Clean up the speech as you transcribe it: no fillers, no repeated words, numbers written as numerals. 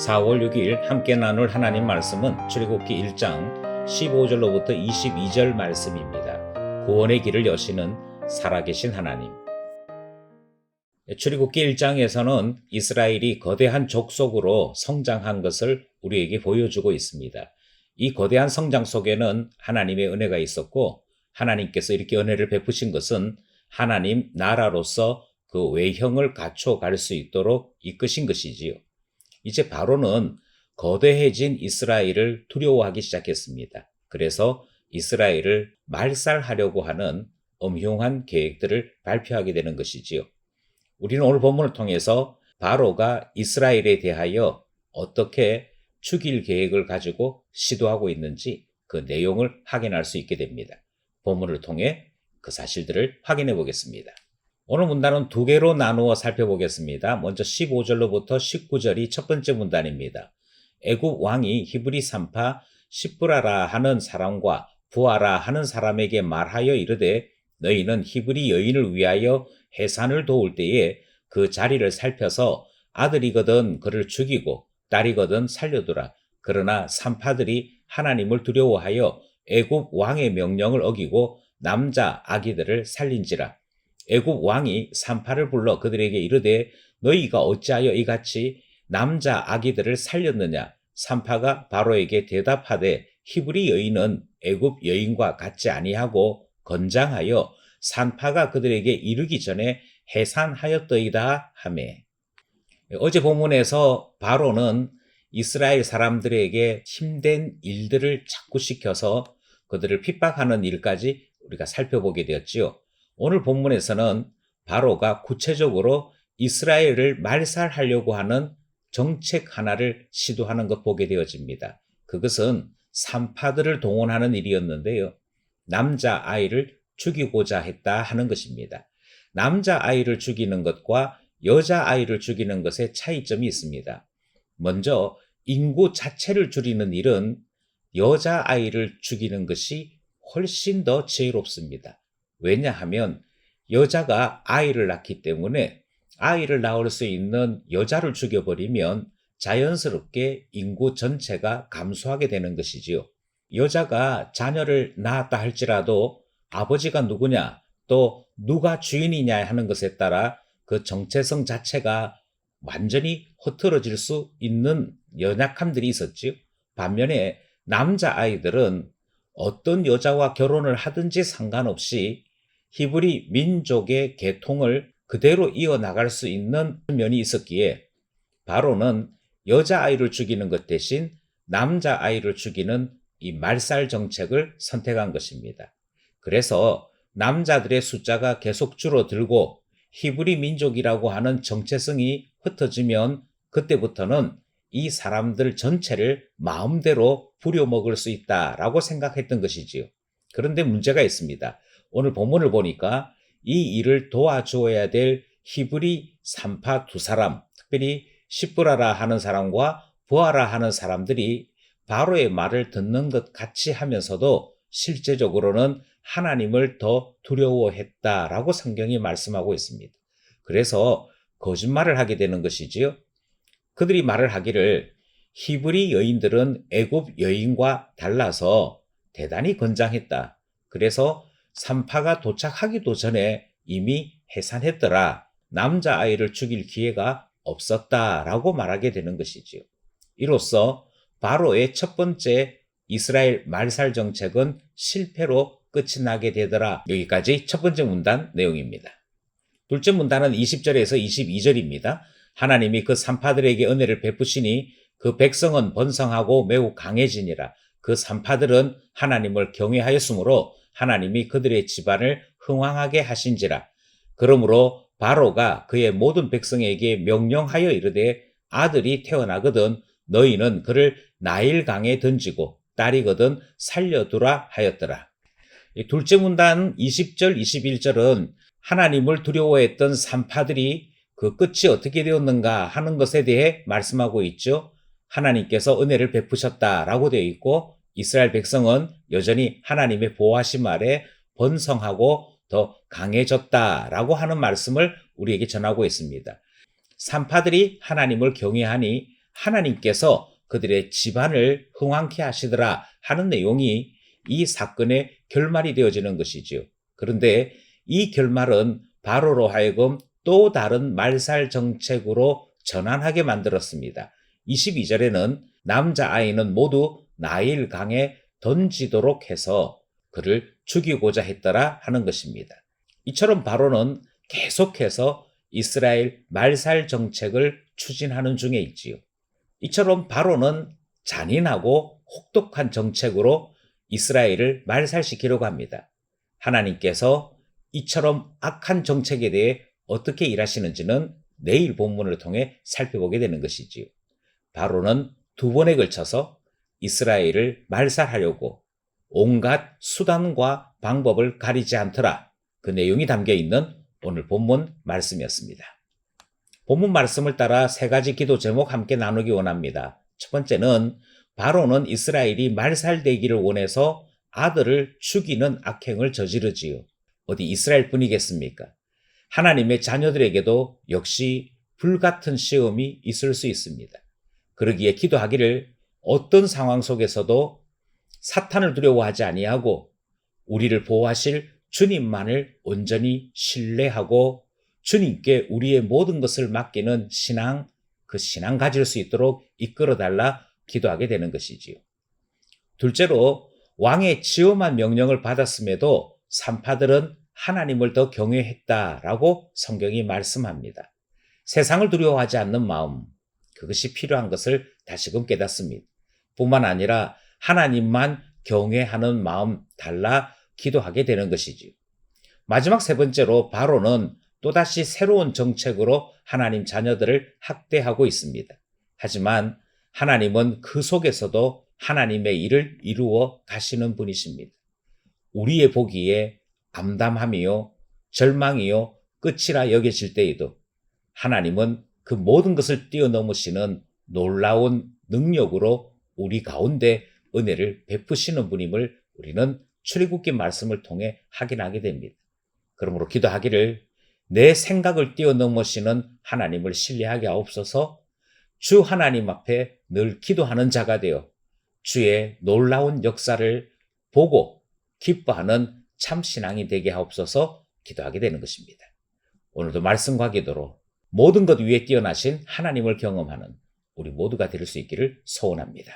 4월 6일 함께 나눌 하나님 말씀은 출애굽기 1장 15절로부터 22절 말씀입니다. 구원의 길을 여시는 살아계신 하나님. 출애굽기 1장에서는 이스라엘이 거대한 족속으로 성장한 것을 우리에게 보여주고 있습니다. 이 거대한 성장 속에는 하나님의 은혜가 있었고, 하나님께서 이렇게 은혜를 베푸신 것은 하나님 나라로서 그 외형을 갖춰갈 수 있도록 이끄신 것이지요. 이제 바로는 거대해진 이스라엘을 두려워하기 시작했습니다. 그래서 이스라엘을 말살하려고 하는 엄흉한 계획들을 발표하게 되는 것이지요. 우리는 오늘 본문을 통해서 바로가 이스라엘에 대하여 어떻게 죽일 계획을 가지고 시도하고 있는지 그 내용을 확인할 수 있게 됩니다. 본문을 통해 그 사실들을 확인해 보겠습니다. 오늘 문단은 두 개로 나누어 살펴보겠습니다. 먼저 15절로부터 19절이 첫 번째 문단입니다. 애굽 왕이 히브리 산파 시브라라 하는 사람과 부하라 하는 사람에게 말하여 이르되 너희는 히브리 여인을 위하여 해산을 도울 때에 그 자리를 살펴서 아들이거든 그를 죽이고 딸이거든 살려두라. 그러나 산파들이 하나님을 두려워하여 애굽 왕의 명령을 어기고 남자 아기들을 살린지라. 애굽 왕이 산파를 불러 그들에게 이르되 너희가 어찌하여 이같이 남자 아기들을 살렸느냐. 산파가 바로에게 대답하되 히브리 여인은 애굽 여인과 같지 아니하고 건장하여 산파가 그들에게 이르기 전에 해산하였더이다 하매. 어제 본문에서 바로는 이스라엘 사람들에게 힘든 일들을 자꾸 시켜서 그들을 핍박하는 일까지 우리가 살펴보게 되었지요. 오늘 본문에서는 바로가 구체적으로 이스라엘을 말살하려고 하는 정책 하나를 시도하는 것 보게 되어집니다. 그것은 산파들을 동원하는 일이었는데요. 남자아이를 죽이고자 했다 하는 것입니다. 남자아이를 죽이는 것과 여자아이를 죽이는 것에 차이점이 있습니다. 먼저 인구 자체를 줄이는 일은 여자아이를 죽이는 것이 훨씬 더 지혜롭습니다. 왜냐하면 여자가 아이를 낳기 때문에 아이를 낳을 수 있는 여자를 죽여버리면 자연스럽게 인구 전체가 감소하게 되는 것이지요. 여자가 자녀를 낳았다 할지라도 아버지가 누구냐 또 누가 주인이냐 하는 것에 따라 그 정체성 자체가 완전히 흐트러질 수 있는 연약함들이 있었지요. 반면에 남자아이들은 어떤 여자와 결혼을 하든지 상관없이 히브리 민족의 계통을 그대로 이어나갈 수 있는 면이 있었기에 바로는 여자아이를 죽이는 것 대신 남자아이를 죽이는 이 말살 정책을 선택한 것입니다. 그래서 남자들의 숫자가 계속 줄어들고 히브리 민족이라고 하는 정체성이 흩어지면 그때부터는 이 사람들 전체를 마음대로 부려먹을 수 있다라고 생각했던 것이지요. 그런데 문제가 있습니다. 오늘 본문을 보니까 이 일을 도와주어야 될 히브리 산파 두 사람, 특별히 시브라라 하는 사람과 부하라 하는 사람들이 바로의 말을 듣는 것 같이 하면서도 실제적으로는 하나님을 더 두려워했다라고 성경이 말씀하고 있습니다. 그래서 거짓말을 하게 되는 것이지요. 그들이 말을 하기를 히브리 여인들은 애굽 여인과 달라서 대단히 건장했다. 그래서 산파가 도착하기도 전에 이미 해산했더라. 남자아이를 죽일 기회가 없었다라고 말하게 되는 것이지요. 이로써 바로의 첫 번째 이스라엘 말살 정책은 실패로 끝이 나게 되더라. 여기까지 첫 번째 문단 내용입니다. 둘째 문단은 20절에서 22절입니다. 하나님이 그 산파들에게 은혜를 베푸시니 그 백성은 번성하고 매우 강해지니라. 그 산파들은 하나님을 경외하였으므로 하나님이 그들의 집안을 흥왕하게 하신지라. 그러므로 바로가 그의 모든 백성에게 명령하여 이르되 아들이 태어나거든 너희는 그를 나일강에 던지고 딸이거든 살려두라 하였더라. 둘째 문단 20절 21절은 하나님을 두려워했던 산파들이 그 끝이 어떻게 되었는가 하는 것에 대해 말씀하고 있죠. 하나님께서 은혜를 베푸셨다라고 되어 있고 이스라엘 백성은 여전히 하나님의 보호하심 아래 번성하고 더 강해졌다라고 하는 말씀을 우리에게 전하고 있습니다. 산파들이 하나님을 경외하니 하나님께서 그들의 집안을 흥왕케 하시더라 하는 내용이 이 사건의 결말이 되어지는 것이지요. 그런데 이 결말은 바로로 하여금 또 다른 말살 정책으로 전환하게 만들었습니다. 22절에는 남자아이는 모두 나일 강에 던지도록 해서 그를 죽이고자 했더라 하는 것입니다. 이처럼 바로는 계속해서 이스라엘 말살 정책을 추진하는 중에 있지요. 이처럼 바로는 잔인하고 혹독한 정책으로 이스라엘을 말살시키려고 합니다. 하나님께서 이처럼 악한 정책에 대해 어떻게 일하시는지는 내일 본문을 통해 살펴보게 되는 것이지요. 바로는 두 번에 걸쳐서 이스라엘을 말살하려고 온갖 수단과 방법을 가리지 않더라. 그 내용이 담겨 있는 오늘 본문 말씀이었습니다. 본문 말씀을 따라 세 가지 기도 제목 함께 나누기 원합니다. 첫 번째는 바로는 이스라엘이 말살되기를 원해서 아들을 죽이는 악행을 저지르지요. 어디 이스라엘뿐이겠습니까? 하나님의 자녀들에게도 역시 불같은 시험이 있을 수 있습니다. 그러기에 기도하기를 어떤 상황 속에서도 사탄을 두려워하지 아니하고 우리를 보호하실 주님만을 온전히 신뢰하고 주님께 우리의 모든 것을 맡기는 신앙, 그 신앙 가질 수 있도록 이끌어달라 기도하게 되는 것이지요. 둘째로 왕의 지엄한 명령을 받았음에도 산파들은 하나님을 더 경외했다라고 성경이 말씀합니다. 세상을 두려워하지 않는 마음, 그것이 필요한 것을 다시금 깨닫습니다. 뿐만 아니라 하나님만 경외하는 마음 달라 기도하게 되는 것이지요. 마지막 세 번째로 바로는 또다시 새로운 정책으로 하나님 자녀들을 학대하고 있습니다. 하지만 하나님은 그 속에서도 하나님의 일을 이루어 가시는 분이십니다. 우리의 보기에 암담함이요, 절망이요, 끝이라 여겨질 때에도 하나님은 그 모든 것을 뛰어넘으시는 놀라운 능력으로 우리 가운데 은혜를 베푸시는 분임을 우리는 출애굽기 말씀을 통해 확인하게 됩니다. 그러므로 기도하기를 내 생각을 뛰어넘으시는 하나님을 신뢰하게 하옵소서. 주 하나님 앞에 늘 기도하는 자가 되어 주의 놀라운 역사를 보고 기뻐하는 참 신앙이 되게 하옵소서 기도하게 되는 것입니다. 오늘도 말씀과 기도로 모든 것 위에 뛰어나신 하나님을 경험하는 우리 모두가 될 수 있기를 소원합니다.